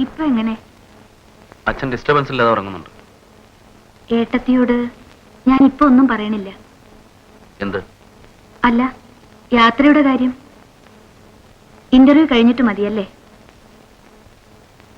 ഇപ്പൊ എങ്ങനെ? അച്ഛൻ ഡിസ്റ്റർബൻസ് ഇല്ലാതെ ഉറങ്ങുന്നുണ്ട്. ഏട്ടത്തിയോട് ഞാൻ ഇപ്പൊ ഒന്നും പറയണില്ല. എന്ത്? അല്ല, യാത്രയുടെ കാര്യം. ഇന്റർവ്യൂ കഴിഞ്ഞിട്ട് മതിയല്ലേ?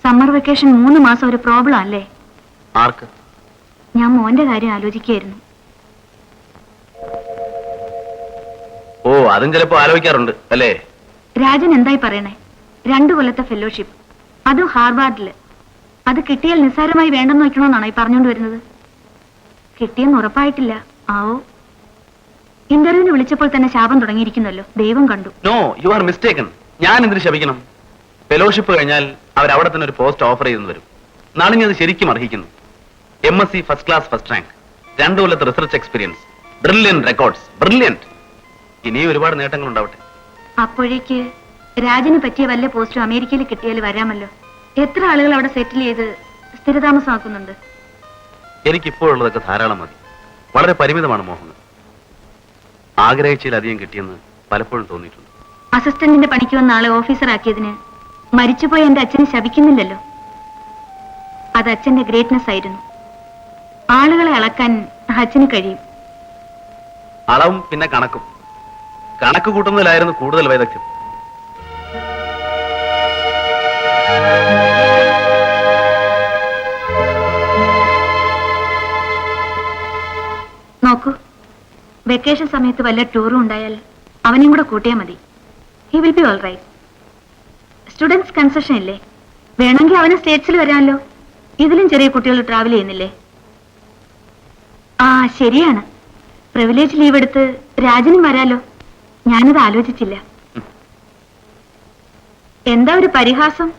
സമ്മർ വെക്കേഷൻ 3 മാസം ഒരു പ്രോബ്ലം അല്ലേ? ആർക്ക്? ഞാൻ മോന്റെ കാര്യം ആലോചിക്കുകയായിരുന്നു. ഓ, അതും ചിലപ്പോ ആലോചിക്കാറുണ്ട് അല്ലേ? രാജൻ എന്തായി പറയണേ? 2 കൊല്ലത്തെ ഫെലോഷിപ്പ്, അതും ഹാർവാർഡില്. അത് കിട്ടിയാൽ നിസ്സാരമായി വേണ്ടെന്ന് വെക്കണമെന്നാണോ ഈ പറഞ്ഞുകൊണ്ട് വരുന്നത്? കിട്ടിയെന്ന് ഉറപ്പായിട്ടില്ല. ആവോ. ഇന്റർവ്യൂവിന് വിളിച്ചപ്പോൾ തന്നെ ശാപം തുടങ്ങിയിരിക്കുന്നല്ലോ. ദൈവം കണ്ടു. No, you are mistaken. ഞാൻ എന്തിനു ശപിക്കണം? ഫെലോഷിപ്പ് കഴിഞ്ഞാൽ അവർ അവിടെ തന്നെ ഒരു പോസ്റ്റ് ഓഫർ ചെയ്തെന്ന് വരും. നാളെ അത് ശരിക്കും അർഹിക്കുന്നു. MSc first class first rank, 2 കൊല്ലത്തെ research experience, brilliant records, brilliant. ഇനിയും ഒരുപാട് നേട്ടങ്ങൾ ഉണ്ടാവട്ടെ. അപ്പോഴേക്ക് രാജന് പറ്റിയ വല്ല പോസ്റ്റും അമേരിക്കയിൽ കിട്ടിയാൽ വരാമല്ലോ. എത്ര ആളുകൾ അവിടെ സെറ്റിൽ ചെയ്ത് സ്ഥിരതാമസമാക്കുന്നുണ്ട്. എനിക്കിപ്പോഴുള്ളതൊക്കെ ധാരാളം മതി. വളരെ പരിമിതമാണ് മോഹങ്ങൾ. ആഗ്രഹിച്ചതിലധികം കിട്ടിയെന്ന് പലപ്പോഴും തോന്നിയിട്ടുണ്ട്. അസിസ്റ്റന്റിന്റെ പണിക്ക് വന്ന ആളെ ഓഫീസറാക്കിയതിന് മരിച്ചുപോയ എന്റെ അച്ഛനെ ശപിക്കുന്നില്ലല്ലോ. അത് അച്ഛന്റെ ഗ്രേറ്റ്നെസ് ആയിരുന്നു. ആളുകളെ അളക്കാൻ അച്ഛന് കഴിയും. അളവും പിന്നെ കണക്കും. കണക്ക് കൂട്ടുന്നതിലായിരുന്നു കൂടുതൽ വൈദഗ്ധ്യം. നോക്കൂ, വെക്കേഷൻ സമയത്ത് വല്ല ടൂറും ഉണ്ടായാൽ അവനെയും കൂടെ കൂട്ടിയാൽ മതി. He will be all right. Students concession ഇല്ലേ? വേണമെങ്കിൽ അവന് സ്റ്റേറ്റ്സിൽ വരാമല്ലോ. ഇതിലും ചെറിയ കുട്ടികൾ ട്രാവൽ ചെയ്യുന്നില്ലേ? ആ, ശരിയാണ്. പ്രിവിലേജ് ലീവ് എടുത്ത് രാജനും വരാലോ. ഞാനത് ആലോചിച്ചില്ല. എന്താ ഒരു പരിഹാസം?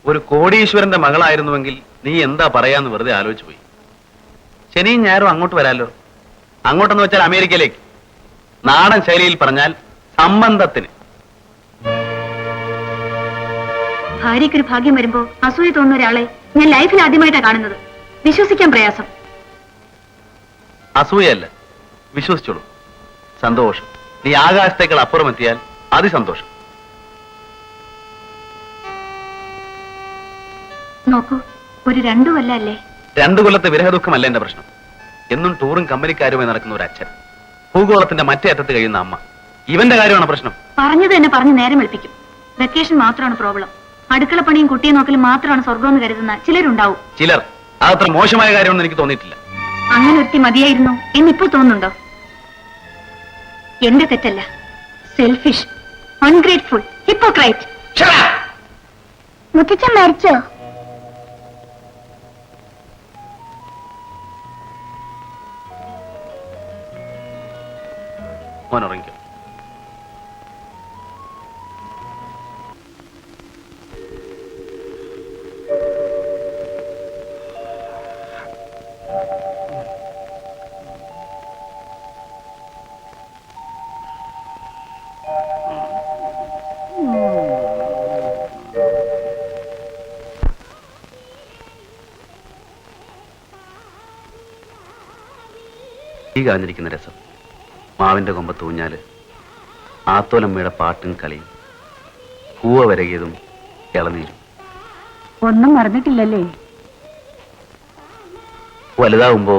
ഒരു കോടീശ്വരന്റെ മകളായിരുന്നുവെങ്കിൽ നീ എന്താ പറയാന്ന് വെറുതെ ആലോചിച്ചു പോയി. ശനിയും ഞായറും അങ്ങോട്ട് വരാലോ. അങ്ങോട്ടെന്ന് വെച്ചാൽ അമേരിക്കയിലേക്ക്. നാടൻ ശൈലിയിൽ പറഞ്ഞാൽ സംബന്ധത്തിന്. ഭാര്യയ്ക്കൊരു ഭാഗ്യം വരുമ്പോ അസൂയ തോന്നുന്ന ഒരാളെ ഞാൻ ലൈഫിൽ ആദ്യമായിട്ടാണ് കാണുന്നത്. വിശ്വസിക്കാൻ പ്രയാസം. അസൂയല്ല, വിശ്വസിച്ചോളൂ. സന്തോഷം. നീ ആകാശത്തേക്കാൾ അപ്പുറം എത്തിയാൽ അതിസന്തോഷം. നോക്കൂ, ഒരു 2 കൊല്ലല്ലേ? 2 കൊല്ലത്തെ വിരഹദുഃഖമല്ല എന്റെ പ്രശ്നം. എന്നും ടൂറും കമ്പനിക്കാരുമായി നടക്കുന്ന ഒരു അച്ഛൻ, ഭൂഗോളത്തിന്റെ മറ്റേ അറ്റത്ത് കഴിയുന്ന അമ്മ. ഇവന്റെ കാര്യമാണ് പ്രശ്നം. പറഞ്ഞത് തന്നെ പറഞ്ഞ് നേരം വെളുപ്പിക്കും. വെക്കേഷൻ മാത്രമാണ് പ്രോബ്ലം. അടുക്കള പണിയും കുട്ടിയെ നോക്കലും മാത്രമാണ് സ്വർഗമെന്ന് കരുതുന്ന ചിലരുണ്ടാവും. ചിലർ. അതത്ര മോശമായ കാര്യമൊന്നും എനിക്ക് തോന്നിയിട്ടില്ല. അങ്ങനെ ഒരുത്തി മതിയായിരുന്നു എന്നിപ്പോ തോന്നുന്നുണ്ടോ? എന്റെ തെറ്റല്ല. Selfish, ungrateful, hypocrite. മുത്തച്ഛൻ മരിച്ചോ? മോൻ ഉറങ്ങിക്കോ. ഈ കാഞ്ഞിരിക്കുന്ന രസം, മാവിന്റെ കൊമ്പത്ത് ഊഞ്ഞാല്, ആത്തോലമ്മയുടെ പാട്ടും കളിയും, പൂവ വരകിയതും ഇളനീരും. ഒന്നും മറന്നിട്ടില്ലല്ലേ? വലുതാവുമ്പോ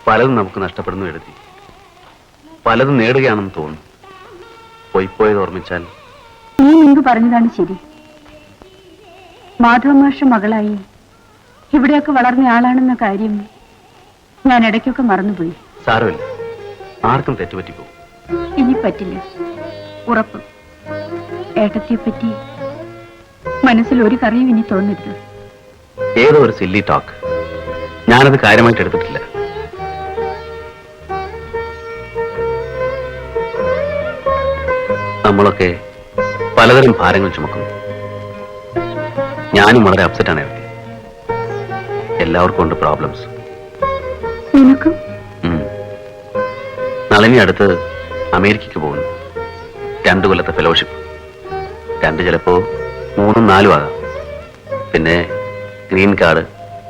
പലതും നമുക്ക് നഷ്ടപ്പെടുന്നു എഴുതി. പലതും നേടുകയാണെന്ന് തോന്നുന്നു. പോയിപ്പോയത് ഓർമ്മിച്ചാൽ. നീ മുൻപ് പറഞ്ഞതാണ് ശരി. മാധവമാഷ മകളായി ഇവിടെയൊക്കെ വളർന്നയാളാണെന്ന കാര്യം ഞാൻ ഇടയ്ക്കൊക്കെ മറന്നുപോയി. സാരമില്ല, ആർക്കും തെറ്റുപറ്റിപ്പോ. ഇനി പറ്റില്ല, ഉറപ്പ്. ഏട്ടത്തെപ്പറ്റി മനസ്സിൽ ഒരു കറിയും ഇനി തോന്നരുത്. ഏതോ ഒരു സില്ലി ടോക്ക്. ഞാനത് കാര്യമായിട്ട് എടുത്തിട്ടില്ല. നമ്മളൊക്കെ പലതരം ഭാരങ്ങൾ ചുമക്കുന്നു. ഞാനും വളരെ അപ്സെറ്റാണ് ഇടയ്ക്ക്. എല്ലാവർക്കും ഉണ്ട് പ്രോബ്ലംസ്. നിനക്കും? നളിനി അടുത്ത് അമേരിക്കയ്ക്ക് പോകുന്നു. 2 കൊല്ലത്തെ ഫെലോഷിപ്പ്. 2 ചിലപ്പോ 3, 4 ആകാം. പിന്നെ ഗ്രീൻ കാർഡ്,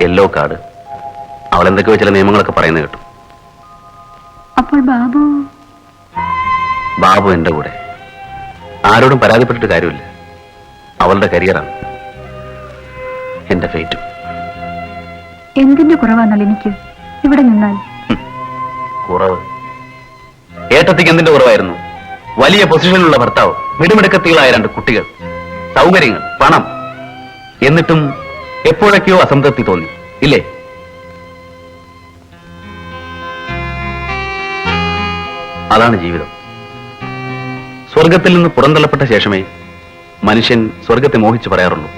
യെല്ലോ കാർഡ്, അവളെന്തൊക്കെയോ ചില നിയമങ്ങളൊക്കെ പറയുന്നത് കേട്ടു. അപ്പോൾ ബാബു എന്റെ കൂടെ. ആരോടും പരാതിപ്പെട്ടിട്ട് കാര്യമില്ല. അവളുടെ കരിയറാണ്. എന്റെ ഫേറ്റും. എന്തിന്റെ കുറവാണല്ലോ എനിക്ക് ഇവിടെ നിന്നാൽ? കുറവ് ഏട്ടത്തിക്ക് എന്തിന്റെ കുറവായിരുന്നു? വലിയ പൊസിഷനിലുള്ള ഭർത്താവ്, മിടുമിടുക്കത്തികളായ 2 കുട്ടികൾ, സൗകര്യങ്ങൾ, പണം. എന്നിട്ടും എപ്പോഴൊക്കെയോ അസംതൃപ്തി തോന്നി, ഇല്ലേ? അതാണ് ജീവിതം. സ്വർഗത്തിൽ നിന്ന് പുറന്തള്ളപ്പെട്ട ശേഷമേ മനുഷ്യൻ സ്വർഗത്തെ മോഹിച്ചു പറയാറുള്ളൂ.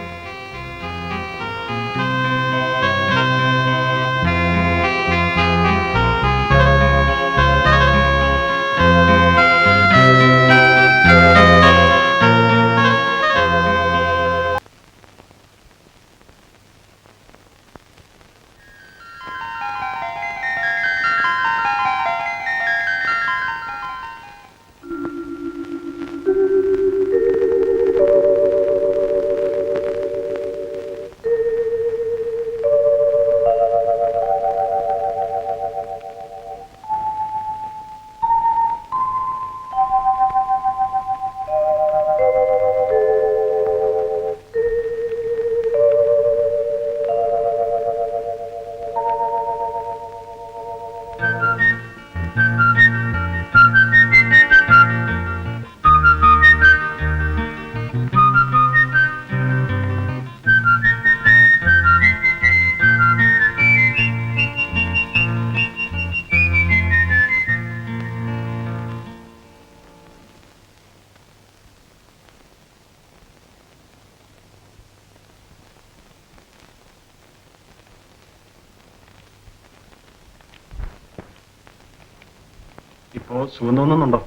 ഇപ്പോ സുഖം തോന്നുന്നുണ്ടോ?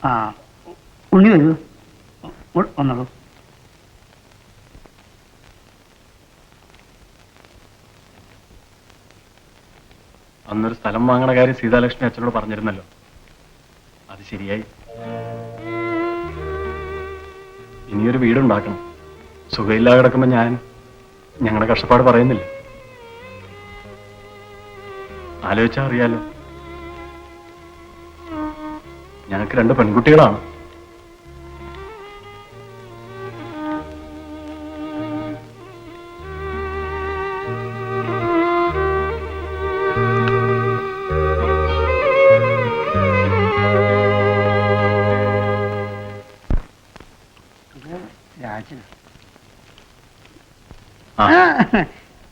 ആ ഉണ്ണി വരൂ, വന്നോളൂ. അന്നൊരു സ്ഥലം വാങ്ങണ കാര്യം സീതാലക്ഷ്മി അച്ഛനോട് പറഞ്ഞിരുന്നല്ലോ, അത് ശരിയായി. ഇനിയൊരു വീടുണ്ടാക്കണം. സുഖമില്ലാതെ കിടക്കുമ്പോ ഞങ്ങളുടെ കഷ്ടപ്പാട് പറയുന്നില്ല. ആലോചിച്ചാ അറിയാലോ, ഞങ്ങൾക്ക് 2 പെൺകുട്ടികളാണ്.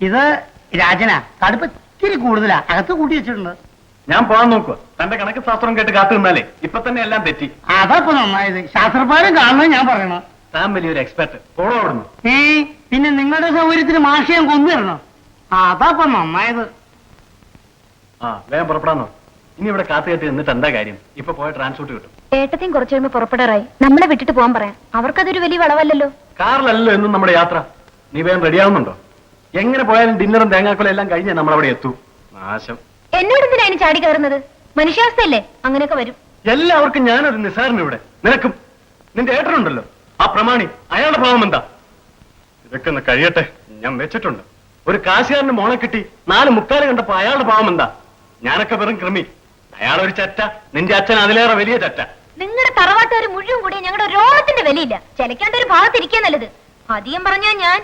ഇത് രാജനാ, കടുപ്പ് ഇത്തിരി കൂടുതലാ, അകത്ത് കൂട്ടി വെച്ചിട്ടുണ്ട്. ഞാൻ പോകാൻ നോക്കുക. തന്റെ കണക്ക് ശാസ്ത്രം കേട്ട് കാത്തു നിന്നാലേ ഇപ്പൊ തന്നെ എല്ലാം തെറ്റി. അതപ്പൊ നന്നായത്. ശാസ്ത്രപ്പാരം കാണുന്നത് ഞാൻ പറയണം. താൻ വലിയൊരു എക്സ്പെർട്ട്. പോണോ അവിടുന്ന്? പിന്നെ നിങ്ങളുടെ സൗകര്യത്തിന് മാഷിയം കൊന്നുതരണം. അതപ്പൊ നന്നായത്. വേഗം പുറപ്പെടാന്നോ? ഇനി ഇവിടെ കാത്തു കെട്ടി നിന്നിട്ട് എന്താ കാര്യം? ഇപ്പൊ പോയ ട്രാൻസ്പോർട്ട് കിട്ടും. ഏട്ടത്തെയും കുറച്ചു കഴിയുമ്പോ പുറപ്പെടാറായി. നമ്മളെ വിട്ടിട്ട് പോകാൻ പറയാം. അവർക്കതൊരു വലിയ വളവല്ലല്ലോ. കാറിലല്ലോ എന്നും നമ്മുടെ യാത്ര. നീ വേഗം റെഡിയാവുന്നുണ്ടോ? എങ്ങനെ പോയാലും ഡിന്നറും തേങ്ങാക്കൊലും എല്ലാം കഴിഞ്ഞേ നമ്മളവിടെ എത്തൂ. നാശം. എന്നോട് എന്തിനാ അതിന് ചാടി കയറുന്നത്? മനുഷ്യാവസ്ഥയല്ലേ, അങ്ങനെയൊക്കെ വരും. എല്ലാവർക്കും ഞാനൊരു നിസാരന് ഇവിടെ. നിനക്കും നിന്റെ ഏട്ടനുണ്ടല്ലോ, ആ പ്രമാണി, അയാളുടെ ഭാവം എന്താ? ഇതൊക്കെ ഒന്ന് കഴിയട്ടെ, ഞാൻ വെച്ചിട്ടുണ്ട്. ഒരു കാശുകാരന്റെ മോളെ കിട്ടി 4 മുക്കാല് കണ്ടപ്പോ അയാളുടെ ഭാവം എന്താ? ഞാനൊക്കെ വെറും കൃമി, അയാളൊരു ചറ്റ. നിന്റെ അച്ഛൻ അതിലേറെ വലിയ ചറ്റ. നിങ്ങളുടെ തറവാട്ടുകാർ മുഴുവൻ കൂടി ഞങ്ങളുടെ രോഗത്തിന്റെ വിലയില്ല. ചിലക്കാണ്ട് ഒരു ഭാഗത്തിരിക്കാൻ നല്ലത്. അധികം പറഞ്ഞാ ഞാൻ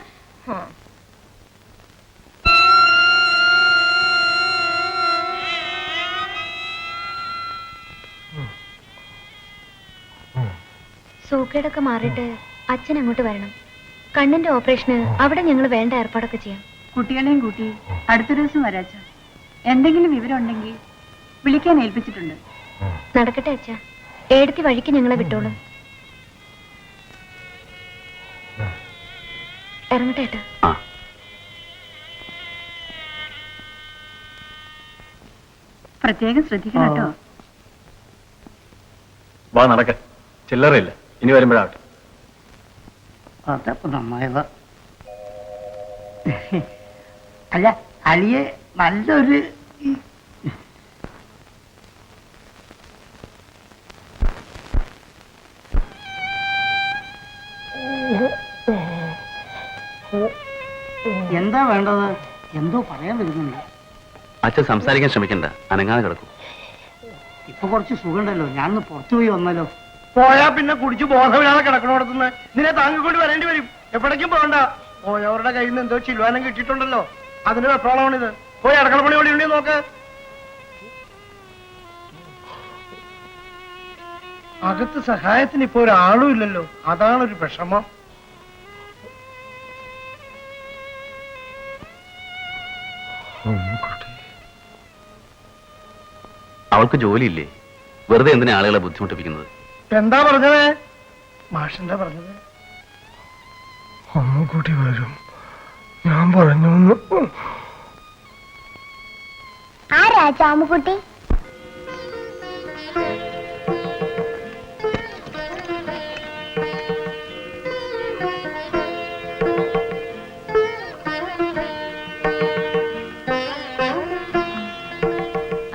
സൂക്കേടൊക്കെ മാറിയിട്ട് അച്ഛൻ അങ്ങോട്ട് വരണം. കണ്ണിന്റെ ഓപ്പറേഷന് അവിടെ ഞങ്ങൾ വേണ്ട ഏർപ്പാടൊക്കെ ചെയ്യാം. കുട്ടികളെയും കൂട്ടി അടുത്ത ദിവസം വരാച്ച. എന്തെങ്കിലും വിവരം ഉണ്ടെങ്കിൽ വിളിക്കാൻ ഏൽപ്പിച്ചിട്ടുണ്ട്. നടക്കട്ടെ അച്ഛാ, ഏടത്തി വഴിക്ക് ഞങ്ങളെ വിട്ടോളും. ഇറങ്ങട്ടെ ഏട്ടാ. പ്രത്യേകം ശ്രദ്ധിക്കണം കേട്ടോ. വാ നടക്ക, ചില്ലറയില്ല. ഇനി വരുമ്പോഴാവട്ടെ. അതപ്പൊ നന്നായത്. അല്ല അലിയെ നല്ലൊരു എന്താ വേണ്ടത്? എന്തോ പറയാൻ വരുന്നുണ്ട്. അച്ഛൻ സംസാരിക്കാൻ ശ്രമിക്കണ്ട, അനങ്ങാതെ കിടക്കും. ഇപ്പൊ കുറച്ച് സുഖമുണ്ടല്ലോ. ഞാനൊന്ന് പുറത്തുപോയി വന്നാലോ? പോയാ പിന്നെ കുടിച്ച് ബോധമില്ലാതെ കിടക്കണോടത്തുനിന്ന് നിന്നെ താങ്ങിക്കൊണ്ട് വരേണ്ടി വരും. എപ്പോഴേക്കും പോകണ്ട. പോയവരുടെ കയ്യിൽ നിന്ന് എന്തോ ചില്ലുവാനം കിട്ടിയിട്ടുണ്ടല്ലോ, അതിന് വെപ്രാളമാണിത്. പോയി അടക്കളപ്പണി ഓടി ഉണ്ടെങ്കിൽ നോക്ക്. അകത്ത് സഹായത്തിന് ഇപ്പൊ ഒരാളും ഇല്ലല്ലോ, അതാണൊരു വിഷമം. അവൾക്ക് ജോലിയില്ലേ? വെറുതെ എന്തിനാ ആളുകളെ ബുദ്ധിമുട്ടിപ്പിക്കുന്നത്? എന്താ പറഞ്ഞത്? മാഷെന്താ പറഞ്ഞത്? അമ്മൂട്ടി വരും, ഞാൻ പറഞ്ഞു. ആരാ ചാമുക്കുട്ടി?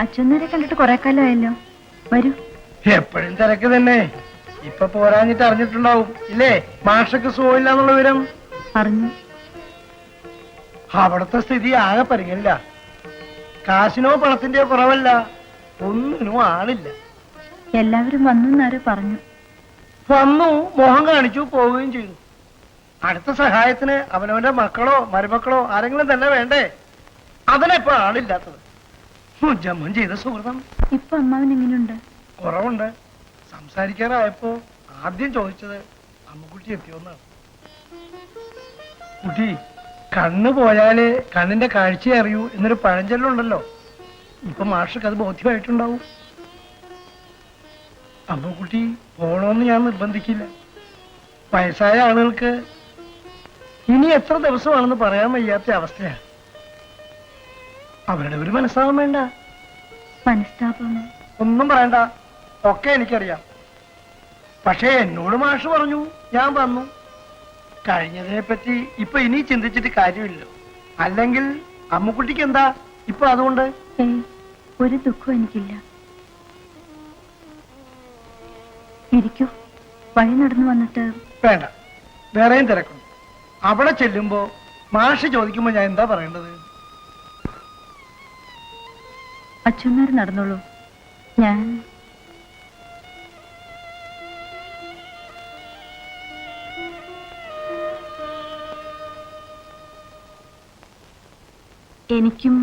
അച്ഛനേരെ കണ്ടിട്ട് കുറെ കാലമായല്ലോ. വരൂ. എപ്പോഴും തിരക്ക് തന്നെ. ഇപ്പൊ പോരാഞ്ഞിട്ട് അറിഞ്ഞിട്ടുണ്ടാവും ഇല്ലേ? മാഷക്ക് സുഖമില്ല എന്നുള്ള വിവരം അറിഞ്ഞു. അവിടുത്തെ സ്ഥിതി ആകെ പരിഗണില്ല. കാശിനോ പണത്തിന്റെയോ കുറവല്ല, ഒന്നിനും ആളില്ല. എല്ലാവരും വന്നു പറഞ്ഞു. വന്നു, മോഹം കാണിച്ചു, പോവുകയും ചെയ്തു. അടുത്ത സഹായത്തിന് അവനവന്റെ മക്കളോ മരുമക്കളോ ആരെങ്കിലും തന്നെ വേണ്ടേ? അതിനെപ്പോ ആളില്ലാത്തത്. ജമ്മം ചെയ്ത സുഹൃതം. ഇപ്പൊ അമ്മാവൻ എങ്ങനെയുണ്ട്? കുറവുണ്ട്. സംസാരിക്കാറായപ്പോ ആദ്യം ചോദിച്ചത് അമ്മുക്കുട്ടി എത്തിയോന്നാണ്. കുട്ടി, കണ്ണ് പോയാലേ കണ്ണിന്റെ കാഴ്ച അറിയൂ എന്നൊരു പഴഞ്ചൊല്ലുണ്ടല്ലോ. ഇപ്പൊ മാഷക്ക് അത് ബോധ്യമായിട്ടുണ്ടാവും. അമ്മുക്കുട്ടി പോണോന്ന് ഞാൻ നിർബന്ധിക്കില്ല. വയസ്സായ ആളുകൾക്ക് ഇനി എത്ര ദിവസമാണെന്ന് പറയാൻ വയ്യാത്ത അവസ്ഥയാണ്. അവരുടെ ഒരു മനസ്സാവാൻ വേണ്ട. മനസ്താപം ഒന്നും പറയണ്ട, ഒക്കെ എനിക്കറിയാം. പക്ഷേ എന്നോട് മാഷ് പറഞ്ഞു, ഞാൻ വന്നു. കഴിഞ്ഞതിനെ പറ്റി ഇപ്പൊ ഇനി ചിന്തിച്ചിട്ട് കാര്യമില്ല. അല്ലെങ്കിൽ അമ്മുക്കുട്ടിക്ക് എന്താ ഇപ്പൊ അതുകൊണ്ട്? ഒരു ദുഃഖം എനിക്കില്ല. ഇരിക്കൂ. വഴി നടന്നു വന്നിട്ട്. വേണ്ട, വേറെയും തിരക്കും. അവിടെ ചെല്ലുമ്പോ മാഷ് ചോദിക്കുമ്പോ ഞാൻ എന്താ പറയേണ്ടത്? അച്ഛനാർ നടന്നോളൂ. ഞാൻ എനിക്കും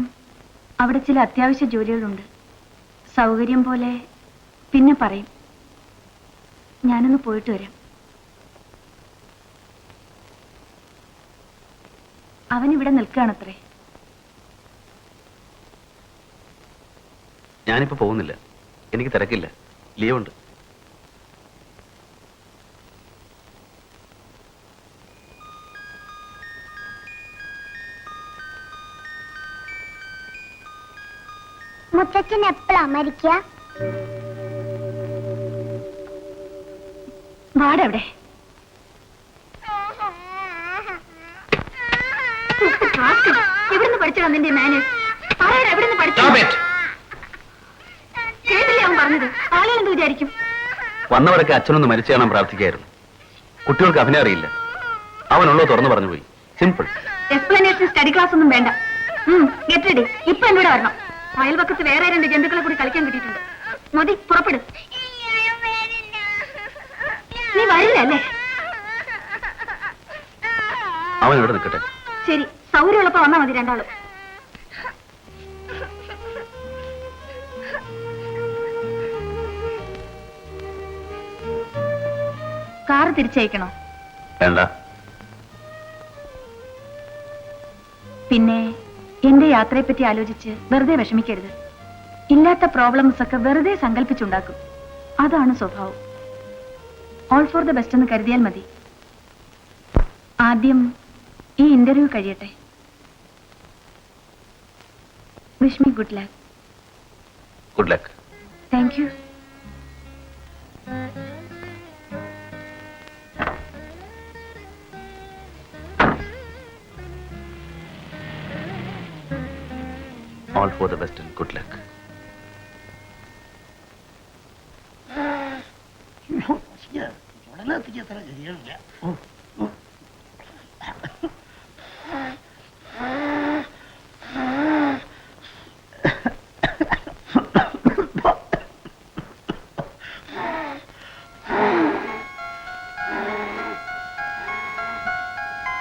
അവിടെ ചില അത്യാവശ്യ ജോലികളുണ്ട്. സൗകര്യം പോലെ പിന്നെ പറയും. ഞാനൊന്ന് പോയിട്ട് വരാം. അവനിവിടെ നിൽക്കുകയാണത്രേ. ഞാനിപ്പോ പോകുന്നില്ല, എനിക്ക് തിരക്കില്ല, ലീവുണ്ട്. മുത്തച്ഛൻ എപ്പോഴാ മരിക്കുക? വാടവിടെ. എവിടുന്ന് പഠിച്ചോ നിന്റെ മാനേഴ്സ്? എവിടുന്ന് പഠിച്ചോ? കേട്ടില്ലേ അവൻ പറഞ്ഞത്? ആളുകൾ എന്ത് വിചാരിക്കും? വന്നവരൊക്കെ അച്ഛനൊന്ന് മരിച്ചു കാണാൻ പ്രാർത്ഥിക്കായിരുന്നു. കുട്ടികൾക്ക് അഭിനയം അറിയില്ല. അവനുള്ളോ തുറന്നു പറഞ്ഞു പോയി. സിമ്പിൾ. എക്സ്പ്ലനേഷൻ സ്റ്റഡി ക്ലാസ് ഒന്നും വേണ്ട. Get ready. ഇപ്പൊ എന്നോട് വരണം. അയൽവക്കത്ത് വേറെ 2 ജന്തുക്കളെ കൂടി കളിക്കാൻ കിട്ടിയിട്ടുണ്ട്. മതി, പുറപ്പെടും. നീ വരില്ല അല്ലേ? അവൻ ഇവിടെ നിൽക്കട്ടെ. ശരി, സൗകര്യമുള്ളപ്പോ വന്നാ മതി രണ്ടാളും. കാറ് തിരിച്ചയക്കണോ? വേണ്ട. പിന്നെ എന്റെ യാത്രയെപ്പറ്റി ആലോചിച്ച് വെറുതെ വിഷമിക്കരുത്. ഇല്ലാത്ത പ്രോബ്ലംസ് ഒക്കെ വെറുതെ സങ്കല്പിച്ചുണ്ടാക്കും. അതാണ് സ്വഭാവം. ഓൾ ഫോർ ദ ബെസ്റ്റ് എന്ന് കരുതിയാൽ മതി. ആദ്യം ഈ ഇന്റർവ്യൂ കഴിയട്ടെ. Wish me good luck. Good luck. Thank you. All for the best and good luck. ഉടനെ എത്തിക്കത്ര ശരിയാവില്ല.